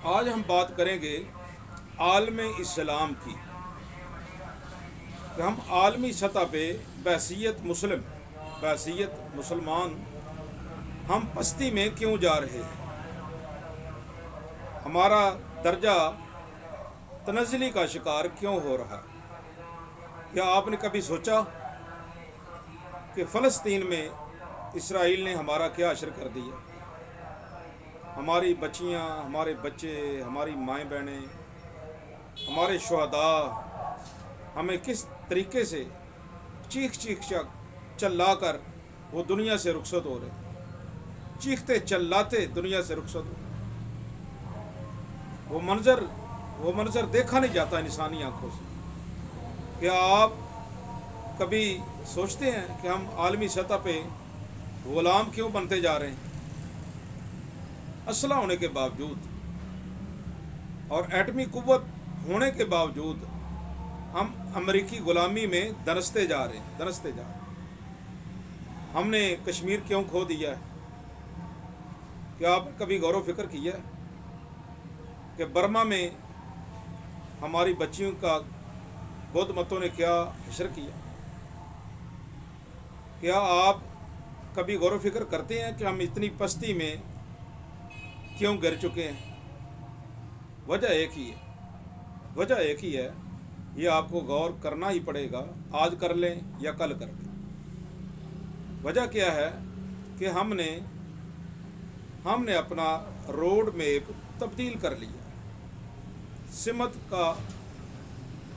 آج ہم بات کریں گے عالم اسلام کی، کہ ہم عالمی سطح پہ بحیثیت مسلمان ہم پستی میں کیوں جا رہے ہیں؟ ہمارا درجہ تنزلی کا شکار کیوں ہو رہا ہے؟ کیا آپ نے کبھی سوچا کہ فلسطین میں اسرائیل نے ہمارا کیا اشر کر دیا؟ ہماری بچیاں، ہمارے بچے، ہماری مائیں بہنیں، ہمارے شہداء ہمیں کس طریقے سے چیخ چلا کر وہ دنیا سے رخصت ہو رہے ہیں، چیختے چلاتے دنیا سے رخصت ہو رہے ہیں۔ وہ منظر دیکھا نہیں جاتا انسانی آنکھوں سے۔ کیا آپ کبھی سوچتے ہیں کہ ہم عالمی سطح پہ غلام کیوں بنتے جا رہے ہیں؟ اسلحہ ہونے کے باوجود اور ایٹمی قوت ہونے کے باوجود ہم امریکی غلامی میں دنستے جا رہے ہیں۔ ہم نے کشمیر کیوں کھو دیا ہے؟ کیا آپ نے کبھی غور و فکر کیا ہے کہ برما میں ہماری بچیوں کا بدھ متوں نے کیا حشر کیا؟ کیا آپ کبھی غور و فکر کرتے ہیں کہ ہم اتنی پستی میں کیوں گر چکے ہیں؟ وجہ ایک ہی ہے، یہ آپ کو غور کرنا ہی پڑے گا، آج کر لیں یا کل کر لیں۔ وجہ کیا ہے کہ ہم نے اپنا روڈ میپ تبدیل کر لیا۔ سمت کا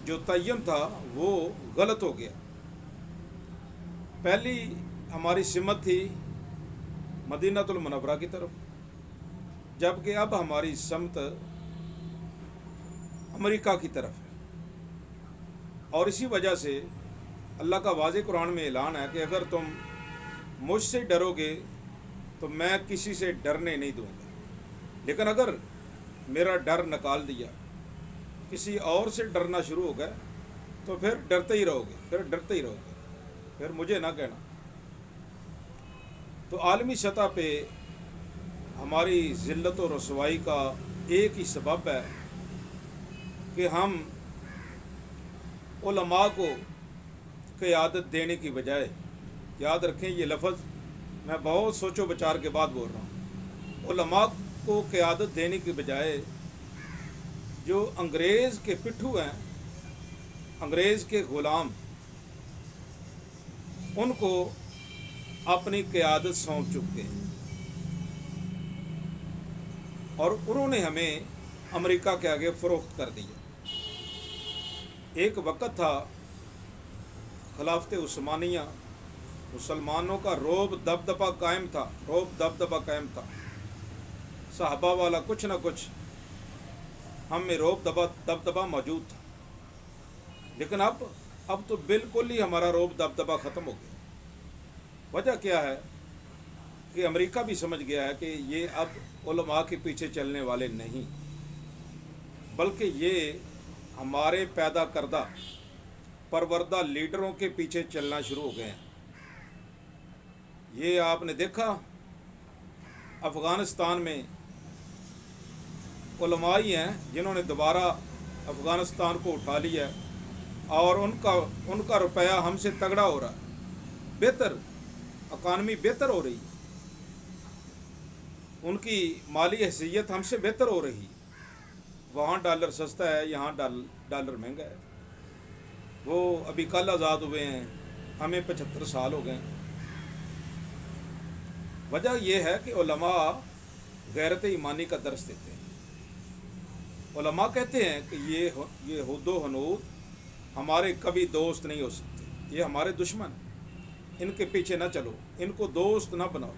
جو تعین تھا وہ غلط ہو گیا۔ پہلی ہماری سمت تھی مدینہ المنورہ کی طرف، جبکہ اب ہماری سمت امریکہ کی طرف ہے۔ اور اسی وجہ سے اللہ کا واضح قرآن میں اعلان ہے کہ اگر تم مجھ سے ڈرو گے تو میں کسی سے ڈرنے نہیں دوں گا، لیکن اگر میرا ڈر نکال دیا، کسی اور سے ڈرنا شروع ہو گئے تو پھر ڈرتے ہی رہو گے، پھر مجھے نہ کہنا۔ تو عالمی سطح پہ ہماری ذلت و رسوائی کا ایک ہی سبب ہے کہ ہم علماء کو قیادت دینے کی بجائے، یاد رکھیں یہ لفظ میں بہت سوچ و بچار کے بعد بول رہا ہوں، علماء کو قیادت دینے کی بجائے جو انگریز کے پٹھو ہیں، انگریز کے غلام، ان کو اپنی قیادت سونپ چکے ہیں، اور انہوں نے ہمیں امریکہ کے آگے فروخت کر دیا۔ ایک وقت تھا خلافت عثمانیہ، مسلمانوں کا رعب دبدبہ قائم تھا، صحابہ والا کچھ نہ کچھ ہم میں رعب دبدبہ موجود تھا، لیکن اب تو بالکل ہی ہمارا رعب دبدبہ ختم ہو گیا۔ وجہ کیا ہے کہ امریکہ بھی سمجھ گیا ہے کہ یہ اب علماء کے پیچھے چلنے والے نہیں، بلکہ یہ ہمارے پیدا کردہ پروردہ لیڈروں کے پیچھے چلنا شروع ہو گئے ہیں۔ یہ آپ نے دیکھا افغانستان میں علماء ہی ہیں جنہوں نے دوبارہ افغانستان کو اٹھا لیا ہے، اور ان کا روپیہ ہم سے تگڑا ہو رہا ہے، اکانومی بہتر ہو رہی، ان کی مالی حیثیت ہم سے بہتر ہو رہی۔ وہاں ڈالر سستا ہے، یہاں ڈالر مہنگا ہے۔ وہ ابھی کل آزاد ہوئے ہیں، ہمیں 75 سال ہو گئے ہیں۔ وجہ یہ ہے کہ علماء غیرت ایمانی کا درس دیتے ہیں۔ علماء کہتے ہیں کہ یہ حد و حنود ہمارے کبھی دوست نہیں ہو سکتے، یہ ہمارے دشمن ہیں، ان کے پیچھے نہ چلو، ان کو دوست نہ بناؤ۔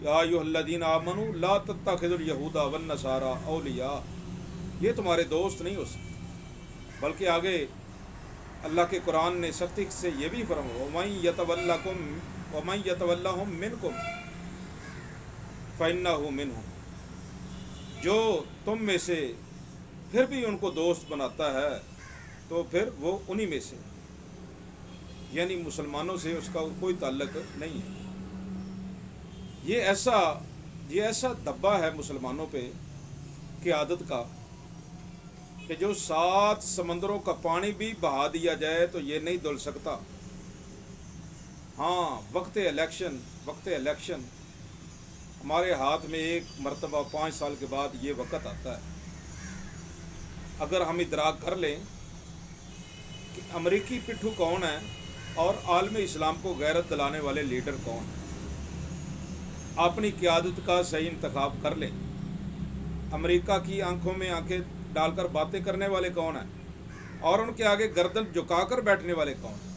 یا ایھا الذین آمنوا لا تتخذوا اليہود والنصارى اولیاء، یہ تمہارے دوست نہیں ہو سکتے۔ بلکہ آگے اللہ کے قرآن نے سختی سے یہ بھی فرمایا وَمَن يَتَوَلَّهُم مِّنكُمْ فَإِنَّهُ مِنْهُمْ، جو تم میں سے پھر بھی ان کو دوست بناتا ہے تو پھر وہ انہی میں سے، یعنی مسلمانوں سے اس کا کوئی تعلق نہیں ہے۔ یہ ایسا دبا ہے مسلمانوں پہ قیادت کا کہ جو 7 سمندروں کا پانی بھی بہا دیا جائے تو یہ نہیں دھل سکتا. ہاں، وقت الیکشن ہمارے ہاتھ میں ایک مرتبہ 5 سال کے بعد یہ وقت آتا ہے. اگر ہم ادراک کر لیں کہ امریکی پٹھو کون ہے اور عالم اسلام کو غیرت دلانے والے لیڈر کون ہیں، اپنی قیادت کا صحیح انتخاب کر لیں. امریکہ کی آنکھوں میں آنکھیں ڈال کر باتیں کرنے والے کون ہیں اور ان کے آگے گردن جھکا کر بیٹھنے والے کون ہیں،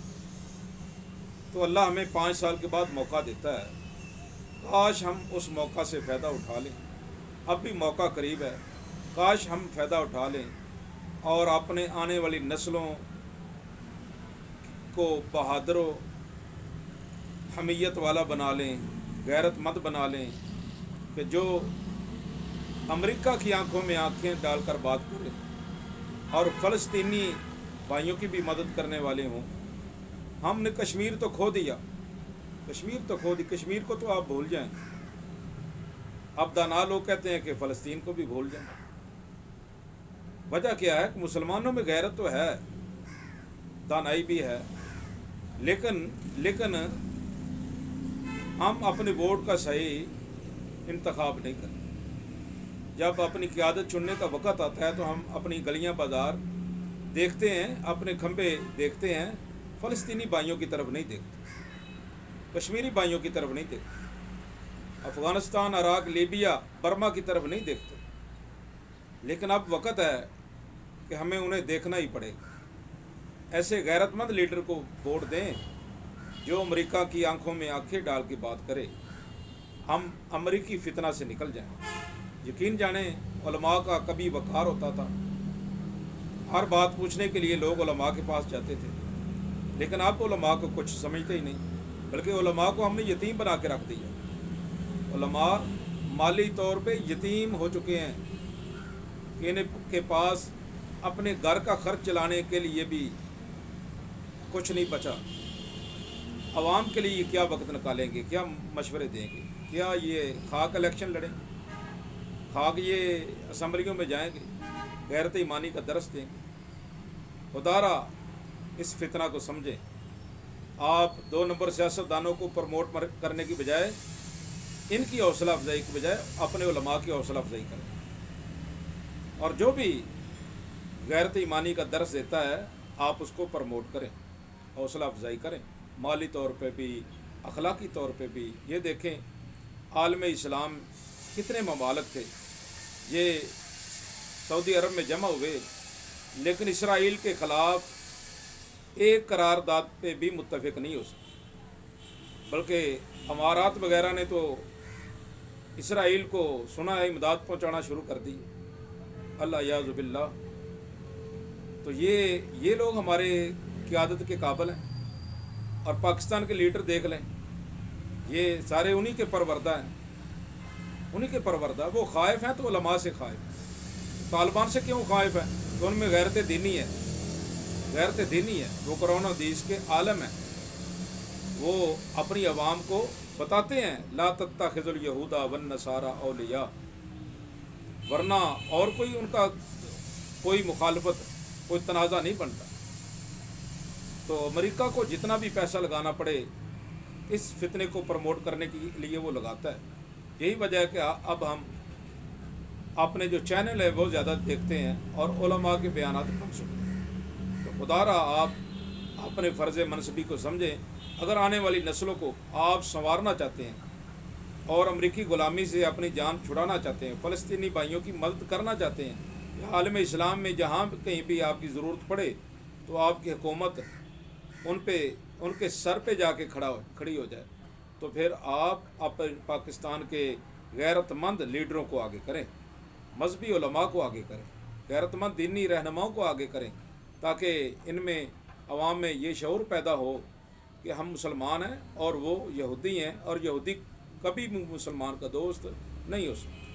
تو اللہ ہمیں 5 سال کے بعد موقع دیتا ہے. کاش ہم اس موقع سے فائدہ اٹھا لیں. اب بھی موقع قریب ہے. کاش ہم فائدہ اٹھا لیں اور اپنے آنے والی نسلوں کو بہادر و حمیت والا بنا لیں، غیرت مند بنا لیں، کہ جو امریکہ کی آنکھوں میں آنکھیں ڈال کر بات کریں اور فلسطینی بھائیوں کی بھی مدد کرنے والے ہوں. ہم نے کشمیر تو کھو دیا، کشمیر کو تو آپ بھول جائیں. اب دانا لوگ کہتے ہیں کہ فلسطین کو بھی بھول جائیں. وجہ کیا ہے کہ مسلمانوں میں غیرت تو ہے، دانائی بھی ہے، لیکن ہم اپنے ووٹ کا صحیح انتخاب نہیں کرتے. جب اپنی قیادت چننے کا وقت آتا ہے تو ہم اپنی گلیاں بازار دیکھتے ہیں، اپنے کھمبے دیکھتے ہیں، فلسطینی بھائیوں کی طرف نہیں دیکھتے، کشمیری بھائیوں کی طرف نہیں دیکھتے، افغانستان، عراق، لیبیا، برما کی طرف نہیں دیکھتے. لیکن اب وقت ہے کہ ہمیں انہیں دیکھنا ہی پڑے گا. ایسے غیرت مند لیڈر کو ووٹ دیں جو امریکہ کی آنکھوں میں آنکھیں ڈال کے بات کرے. ہم امریکی فتنہ سے نکل جائیں. یقین جانیں، علماء کا کبھی وقار ہوتا تھا، ہر بات پوچھنے کے لیے لوگ علماء کے پاس جاتے تھے، لیکن اب علماء کو کچھ سمجھتے ہی نہیں، بلکہ علماء کو ہم نے یتیم بنا کے رکھ دیا. علماء مالی طور پہ یتیم ہو چکے ہیں کہ ان کے پاس اپنے گھر کا خرچ چلانے کے لیے بھی کچھ نہیں بچا. عوام کے لیے کیا وقت نکالیں گے، کیا مشورے دیں گے؟ کیا یہ خاک الیکشن لڑیں گے؟ خاک یہ اسمبلیوں میں جائیں گے؟ غیرت ایمانی کا درس دیں گے؟ خدا را اس فتنہ کو سمجھیں. آپ 2 نمبر سیاستدانوں کو پروموٹ کرنے کی بجائے، ان کی حوصلہ افزائی کی بجائے اپنے علماء کی حوصلہ افزائی کریں، اور جو بھی غیرت ایمانی کا درس دیتا ہے آپ اس کو پروموٹ کریں، حوصلہ افزائی کریں، مالی طور پہ بھی، اخلاقی طور پہ بھی. یہ دیکھیں عالم اسلام کتنے ممالک تھے، یہ سعودی عرب میں جمع ہوئے، لیکن اسرائیل کے خلاف ایک قرارداد پہ بھی متفق نہیں ہو سکے، بلکہ امارات وغیرہ نے تو اسرائیل کو سنا ہے امداد پہنچانا شروع کر دی. اللہ یعوذ باللہ. تو یہ لوگ ہمارے قیادت کے قابل ہیں. اور پاکستان کے لیڈر دیکھ لیں، یہ سارے انہی کے پروردہ ہیں، انہی کے پروردہ. وہ خائف ہیں تو علماء سے خائف ہیں. طالبان سے کیوں خائف ہیں؟ تو ان میں غیرت دینی ہے، وہ قرآن و حدیث کے عالم ہیں. وہ اپنی عوام کو بتاتے ہیں لا تتخذوا الیہود والنصارى اولیاء، ورنہ اور کوئی ان کا کوئی مخالفت، کوئی تنازع نہیں بنتا. تو امریکہ کو جتنا بھی پیسہ لگانا پڑے اس فتنے کو پروموٹ کرنے کے لیے وہ لگاتا ہے. یہی وجہ ہے کہ اب ہم اپنے جو چینل ہے وہ زیادہ دیکھتے ہیں اور علماء کے بیانات کم سنتے ہیں. تو خدا را آپ اپنے فرض منصبی کو سمجھیں. اگر آنے والی نسلوں کو آپ سنوارنا چاہتے ہیں اور امریکی غلامی سے اپنی جان چھڑانا چاہتے ہیں، فلسطینی بھائیوں کی مدد کرنا چاہتے ہیں، یا عالم اسلام میں جہاں کہیں بھی آپ کی ضرورت پڑے تو آپ کی حکومت ان کے سر پہ جا کے کھڑی ہو جائے، تو پھر آپ پاکستان کے غیرت مند لیڈروں کو آگے کریں، مذہبی علماء کو آگے کریں، غیرت مند دینی رہنماؤں کو آگے کریں، تاکہ ان میں عوام میں یہ شعور پیدا ہو کہ ہم مسلمان ہیں اور وہ یہودی ہیں، اور یہودی کبھی بھی مسلمان کا دوست نہیں ہو سکتا.